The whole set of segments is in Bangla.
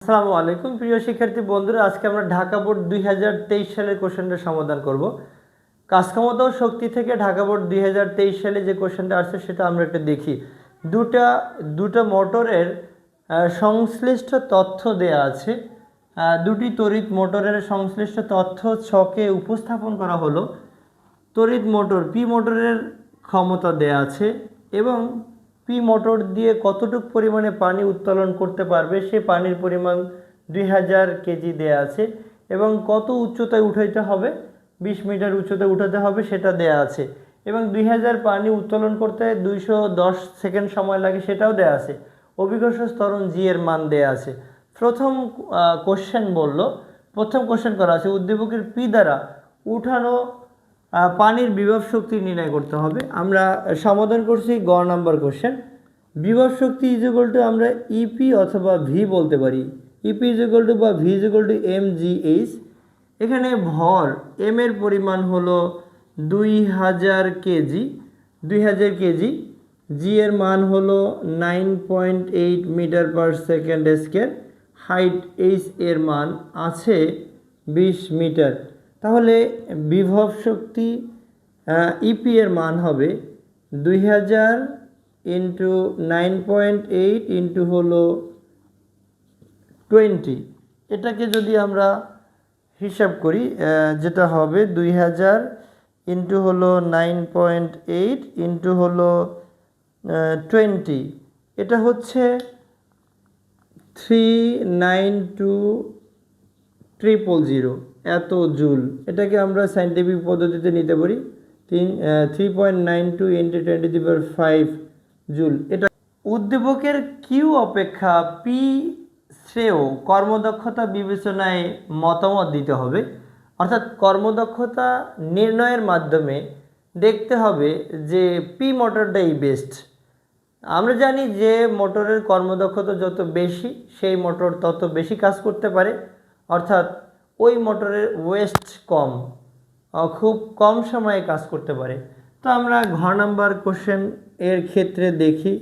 আসসালামু আলাইকুম প্রিয় শিক্ষার্থী বন্ধুরা, আজকে আমরা ঢাকা বোর্ড 2023 সালের কোশ্চেনটা সমাধান করব। কাজ ক্ষমতা ও শক্তি থেকে ঢাকা বোর্ড 2023 সালে যে কোশ্চেনটা আসছে সেটা আমরা একটা দেখি। দুটা মোটরের সংশ্লিষ্ট তথ্য দেয়া আছে। দুটি তড়িৎ মোটরের সংশ্লিষ্ট তথ্য ছকে উপস্থাপন করা হলো। তড়িৎ মোটর পি মোটরের ক্ষমতা দেয়া আছে এবং পি মোটর দিয়ে কতটুকু পরিমাণে পানি উত্তোলন করতে পারবে সে পানির পরিমাণ 2000 কেজি দেয়া আছে এবং কত উচ্চতায় উঠাইতে হবে 20 মিটার উচ্চতায় উঠাতে হবে সেটা দেয়া আছে এবং 2000 পানি উত্তোলন করতে 210 সেকেন্ড সময় লাগে সেটাও দেয়া আছে। অভিকর্ষ ত্বরণ জি এর মান দেয়া আছে। প্রথম কোশ্চেন করা আছে উদ্দীপকের পি দ্বারা উঠানো পানির বিভব শক্তি নির্ণয় করতে হবে। আমরা সমাধান করছি গ নাম্বার কোশ্চেন। বিভব শক্তি ইকুয়াল টু আমরা ইপি অথবা ভি বলতে পারি। ইপি ইকুয়াল টু বা V equal to M G H. এখানে ভর এম এর পরিমাণ হলো 2000 কেজি, জি এর মান হলো 9.8 metre per second square, height H এর মান আছে 20 মিটার। তাহলে বিভব শক্তি ইপি এর মান হবে 2000 ইন্টু 9.8 ইন্টু হলো 20। এটাকে যদি আমরা হিসাব করি যেটা হবে 2000 ইন্টু হলো 9.8 ইন্টু হলো 20, এটা হচ্ছে 392,000 এত জুল। এটাকে আমরা সায়েন্টিফিক পদ্ধতিতে নিতে পারি 3.92 ইন্টু 10⁵ জুল। এটা উদ্দীপকের কিউ অপেক্ষা পি শ্রেয় কর্মদক্ষতা বিবেচনায় মতামত দিতে হবে। অর্থাৎ কর্মদক্ষতা নির্ণয়ের মাধ্যমে দেখতে হবে যে পি মোটরটাই বেস্ট। আমরা জানি যে মোটরের কর্মদক্ষতা যত বেশি সেই মোটর তত বেশি কাজ করতে পারে, অর্থাৎ ওই মোটরের ওয়েস্ট কম, খুব কম সময়ে কাজ করতে পারে। তো আমরা ঘ নাম্বার কোশ্চেন এর ক্ষেত্রে দেখি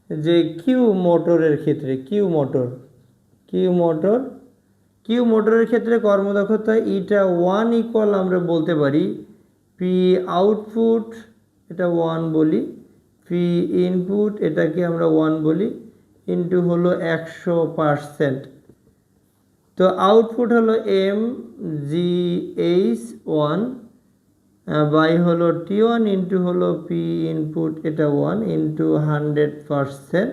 যে কিউ মোটরের ক্ষেত্রে কিউ মোটরের ক্ষেত্রে কর্মদক্ষতা ইটা 1 ইকুয়াল আমরা বলতে পারি পি আউটপুট, এটা 1 বলি, পি ইনপুট এটাকে আমরা 1 বলি, ইন্টু হলো 100%। তো আউটপুট হলো এম জি এইচ 1 বাই হলো টি1 ইন্টু হলো পি ইনপুট এটা 1 ইন্টু 100%।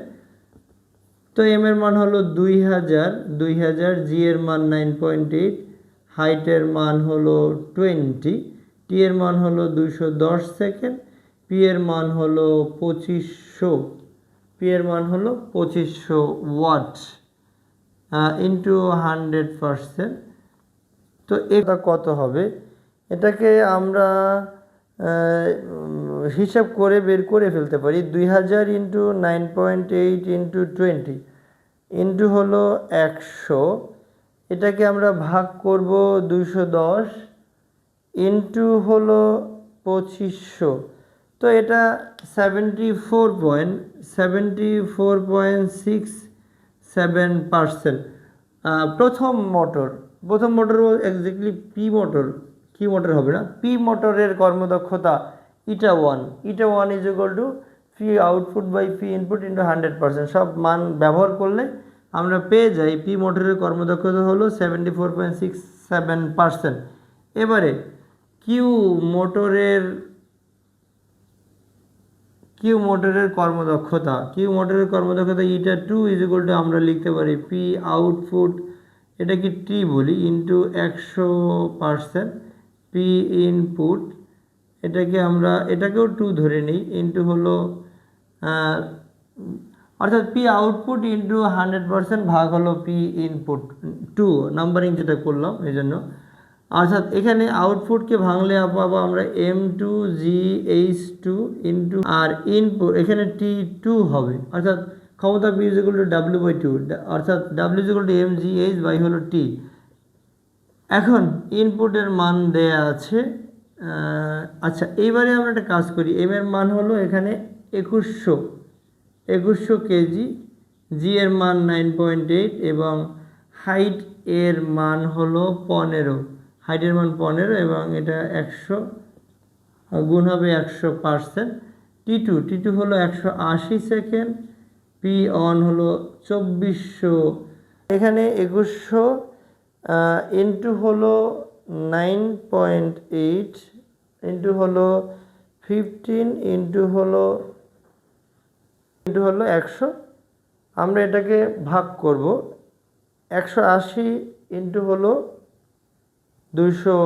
তো এম এর মান হলো 2000, জি এর মান 9.8, হাইটের মান হলো 20, টি এর মান হলো 210 সেকেন্ড, পি এর মান হলো 2500 ওয়াট ইন্টু 100%। তো এটা কত হবে এটাকে আমরা হিসাব করে বের করে ফেলতে পারি। 2000 ইন্টু 9.8 ইন্টু 20 ইন্টু হলো 100, এটাকে আমরা ভাগ করব 210 ইন্টু হলো 2500। তো এটা 74.67%। প্রথম মোটর এক্স্যাক্টলি পি মোটর হবে না, পি মোটরের কর্মদক্ষতা eta 1 is equal to P output by P input into 100%। সব মান ব্যবহার করলে আমরা পেয়ে যাই পি মোটরের কর্মদক্ষতা হলো 74.67%। এবারে কিউ মোটরের কর্মদক্ষতা ইটা 2 ইজ ইকুয়াল টু আমরা লিখতে পারি পি আউটপুট এটাকে টি বলি ইন্টু 100%, পি ইনপুট এটাকেও 2 ধরে নিই ইন্টু হলো অর্থাৎ পি আউটপুট ইন্টু 100% ভাগ হলো পি ইনপুট 2 নাম্বারিং যেটা করলাম এই জন্য। অর্থাৎ এখানে আউটপুটকে ভাঙলে পাবো আমরা M2GH2 ইন্টু আর ইনপুট এখানে T2 হবে, অর্থাৎ ক্ষমতা P is equal two W/2, অর্থাৎ W is equal to MGH by হলো T। এখন ইনপুটের মান দেয়া আছে। আচ্ছা, এইবারে আমরা একটা কাজ করি। এম এর মান হলো এখানে 2100 কেজি, জি এর মান 9.8 এবং হাইট এর মান হলো 15, হাইটের মান 15 এবং এটা 100 গুণ হবে 100%। টি টু হলো 180 সেকেন্ড, পি অন হলো 2400, এখানে 2100 ইন্টু হলো 9.8 ইন্টু হলো 15 ইন্টু হলো 100। আমরা এটাকে ভাগ করব, 180 ইন্টু হলো 200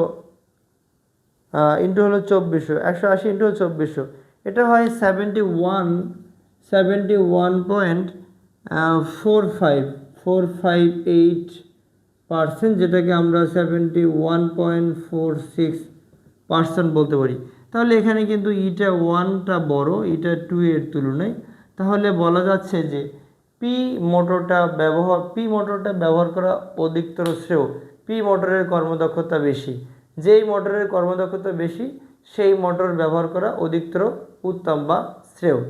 ইন্টু হলো 2400, 180 ইন্টু 2400, এটা হয় 71.458%, যেটাকে আমরা 71.46% বলতে পারি। তাহলে এখানে কিন্তু ইটা 1টা বড় ইটা 2 এর তুলনায়। তাহলে বলা যাচ্ছে যে পি মোটরটা ব্যবহার করা অধিকতর শ্রেয়, পি মোটরের কর্মদক্ষতা বেশি। যেই মোটরের কর্মদক্ষতা বেশি সেই মোটর ব্যবহার করা অধিকতর উত্তম বা শ্রেয়।